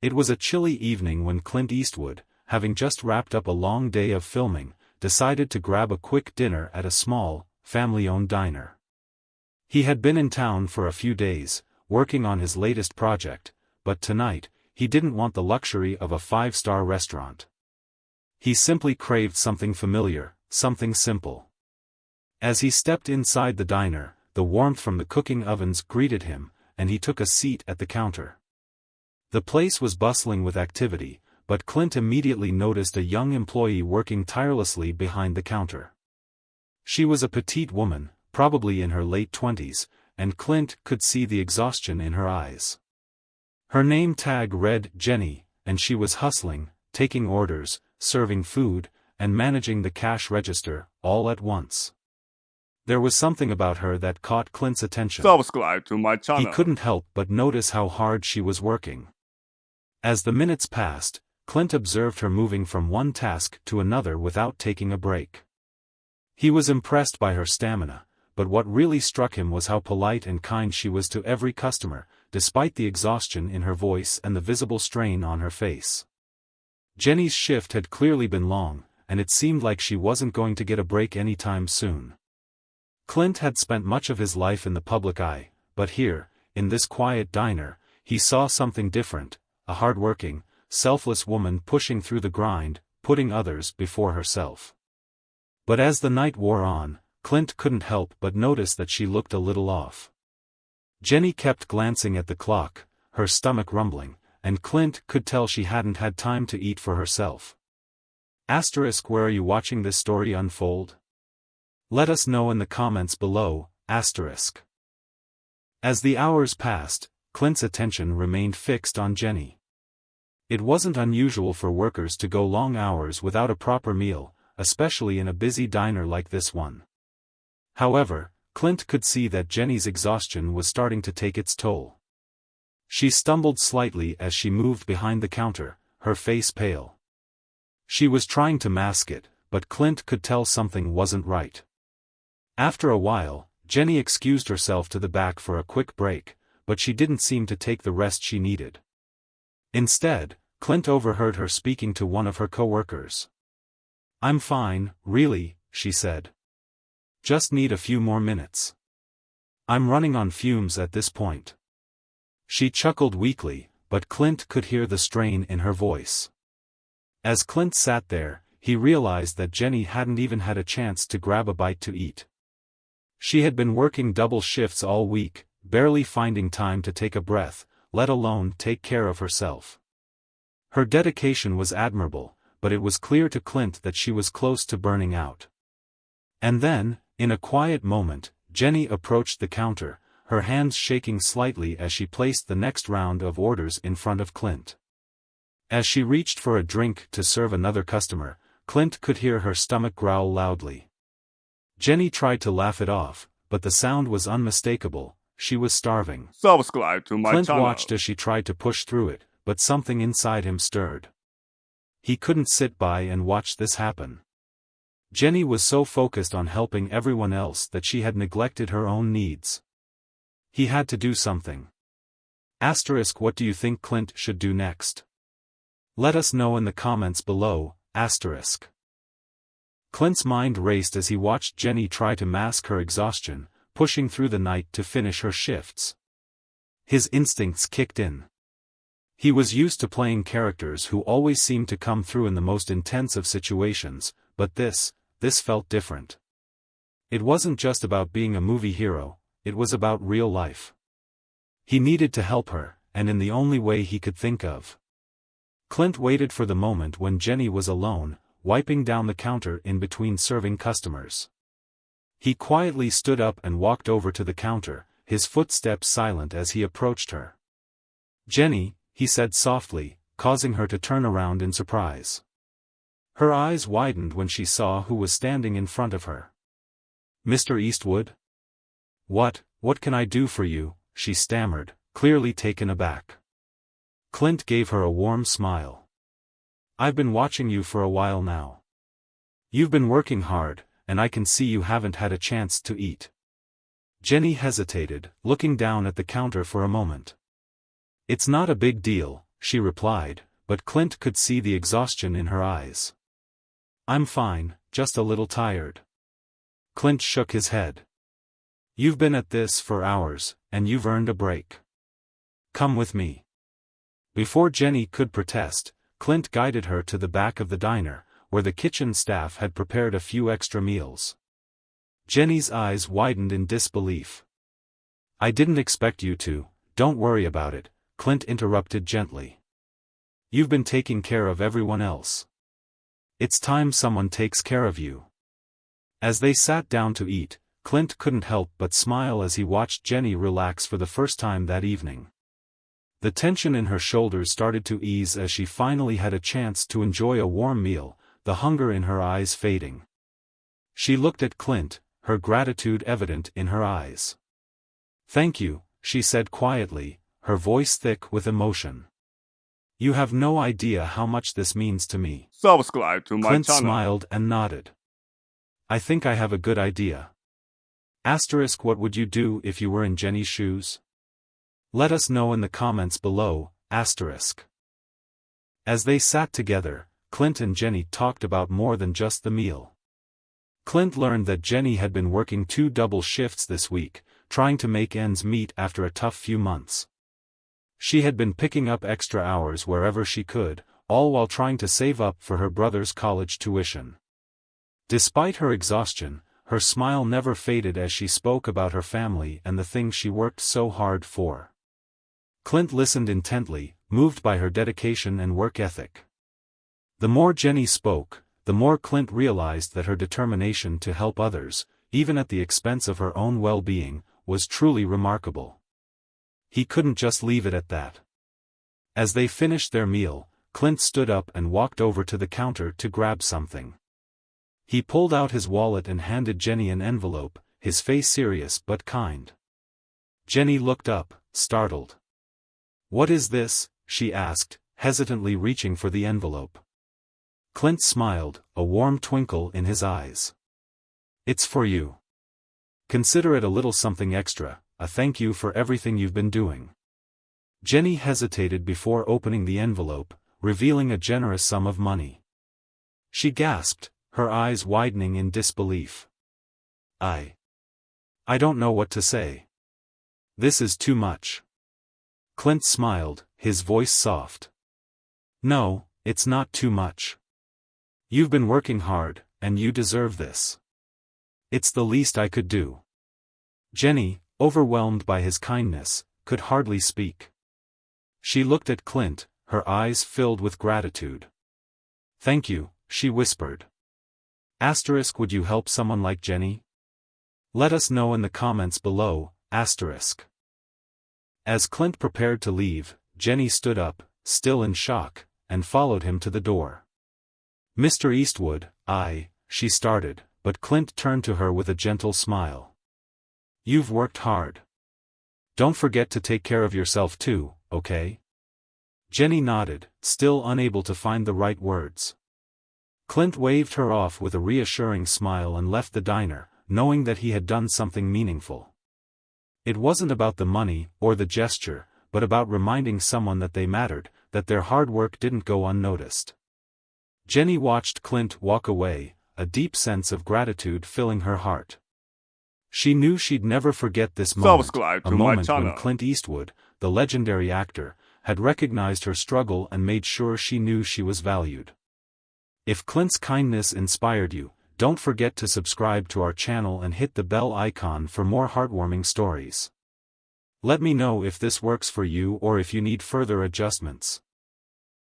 It was a chilly evening when Clint Eastwood, having just wrapped up a long day of filming, decided to grab a quick dinner at a small, family-owned diner. He had been in town for a few days, working on his latest project, but tonight, he didn't want the luxury of a five-star restaurant. He simply craved something familiar, something simple. As he stepped inside the diner, the warmth from the cooking ovens greeted him, and he took a seat at the counter. The place was bustling with activity, but Clint immediately noticed a young employee working tirelessly behind the counter. She was a petite woman, probably in her late 20s, and Clint could see the exhaustion in her eyes. Her name tag read Jenny, and she was hustling, taking orders, serving food, and managing the cash register, all at once. There was something about her that caught Clint's attention. Subscribe to my channel. He couldn't help but notice how hard she was working. As the minutes passed, Clint observed her moving from one task to another without taking a break. He was impressed by her stamina, but what really struck him was how polite and kind she was to every customer, despite the exhaustion in her voice and the visible strain on her face. Jenny's shift had clearly been long, and it seemed like she wasn't going to get a break anytime soon. Clint had spent much of his life in the public eye, but here, in this quiet diner, he saw something different. A hard-working, selfless woman pushing through the grind, putting others before herself. But as the night wore on, Clint couldn't help but notice that she looked a little off. Jenny kept glancing at the clock, her stomach rumbling, and Clint could tell she hadn't had time to eat for herself. Asterisk, where are you watching this story unfold? Let us know in the comments below, asterisk. As the hours passed, Clint's attention remained fixed on Jenny. It wasn't unusual for workers to go long hours without a proper meal, especially in a busy diner like this one. However, Clint could see that Jenny's exhaustion was starting to take its toll. She stumbled slightly as she moved behind the counter, her face pale. She was trying to mask it, but Clint could tell something wasn't right. After a while, Jenny excused herself to the back for a quick break, but she didn't seem to take the rest she needed. Instead, Clint overheard her speaking to one of her co-workers. "I'm fine, really," she said. "Just need a few more minutes. I'm running on fumes at this point." She chuckled weakly, but Clint could hear the strain in her voice. As Clint sat there, he realized that Jenny hadn't even had a chance to grab a bite to eat. She had been working double shifts all week, barely finding time to take a breath, let alone take care of herself. Her dedication was admirable, but it was clear to Clint that she was close to burning out. And then, in a quiet moment, Jenny approached the counter, her hands shaking slightly as she placed the next round of orders in front of Clint. As she reached for a drink to serve another customer, Clint could hear her stomach growl loudly. Jenny tried to laugh it off, but the sound was unmistakable. She was starving. Subscribe to my Clint channel. watched as she tried to push through it, but something inside him stirred. He couldn't sit by and watch this happen. Jenny was so focused on helping everyone else that she had neglected her own needs. He had to do something. Asterisk, what do you think Clint should do next? Let us know in the comments below, asterisk. Clint's mind raced as he watched Jenny try to mask her exhaustion, pushing through the night to finish her shifts. His instincts kicked in. He was used to playing characters who always seemed to come through in the most intense of situations, but this felt different. It wasn't just about being a movie hero, it was about real life. He needed to help her, and in the only way he could think of. Clint waited for the moment when Jenny was alone, wiping down the counter in between serving customers. He quietly stood up and walked over to the counter, his footsteps silent as he approached her. "Jenny," he said softly, causing her to turn around in surprise. Her eyes widened when she saw who was standing in front of her. "Mr. Eastwood?" What can I do for you?" she stammered, clearly taken aback. Clint gave her a warm smile. "I've been watching you for a while now. You've been working hard, and I can see you haven't had a chance to eat." Jenny hesitated, looking down at the counter for a moment. "It's not a big deal," she replied, but Clint could see the exhaustion in her eyes. I'm fine, just a little tired. Clint shook his head. You've been at this for hours, and you've earned a break. Come with me. Before Jenny could protest, Clint guided her to the back of the diner, where the kitchen staff had prepared a few extra meals. Jenny's eyes widened in disbelief. I didn't expect you to. Don't worry about it, Clint interrupted gently. You've been taking care of everyone else. It's time someone takes care of you. As they sat down to eat, Clint couldn't help but smile as he watched Jenny relax for the first time that evening. The tension in her shoulders started to ease as she finally had a chance to enjoy a warm meal, the hunger in her eyes fading. She looked at Clint, her gratitude evident in her eyes. Thank you, she said quietly, her voice thick with emotion. You have no idea how much this means to me. Subscribe to my Clint channel. smiled and nodded. I think I have a good idea. Asterisk, what would you do if you were in Jenny's shoes? Let us know in the comments below, asterisk. As they sat together, Clint and Jenny talked about more than just the meal. Clint learned that Jenny had been working 2 double shifts this week, trying to make ends meet after a tough few months. She had been picking up extra hours wherever she could, all while trying to save up for her brother's college tuition. Despite her exhaustion, her smile never faded as she spoke about her family and the things she worked so hard for. Clint listened intently, moved by her dedication and work ethic. The more Jenny spoke, the more Clint realized that her determination to help others, even at the expense of her own well-being, was truly remarkable. He couldn't just leave it at that. As they finished their meal, Clint stood up and walked over to the counter to grab something. He pulled out his wallet and handed Jenny an envelope, his face serious but kind. Jenny looked up, startled. What is this? She asked, hesitantly reaching for the envelope. Clint smiled, a warm twinkle in his eyes. It's for you. Consider it a little something extra, a thank you for everything you've been doing. Jenny hesitated before opening the envelope, revealing a generous sum of money. She gasped, her eyes widening in disbelief. I don't know what to say. This is too much. Clint smiled, his voice soft. No, it's not too much. You've been working hard, and you deserve this. It's the least I could do. Jenny, overwhelmed by his kindness, could hardly speak. She looked at Clint, her eyes filled with gratitude. Thank you, she whispered. Asterisk, would you help someone like Jenny? Let us know in the comments below, asterisk. As Clint prepared to leave, Jenny stood up, still in shock, and followed him to the door. Mr. Eastwood, she started, but Clint turned to her with a gentle smile. You've worked hard. Don't forget to take care of yourself too, okay? Jenny nodded, still unable to find the right words. Clint waved her off with a reassuring smile and left the diner, knowing that he had done something meaningful. It wasn't about the money or the gesture, but about reminding someone that they mattered, that their hard work didn't go unnoticed. Jenny watched Clint walk away, a deep sense of gratitude filling her heart. She knew she'd never forget this moment, Subscribe to a my moment channel. when Clint Eastwood, the legendary actor, had recognized her struggle and made sure she knew she was valued. If Clint's kindness inspired you, don't forget to subscribe to our channel and hit the bell icon for more heartwarming stories. Let me know if this works for you or if you need further adjustments.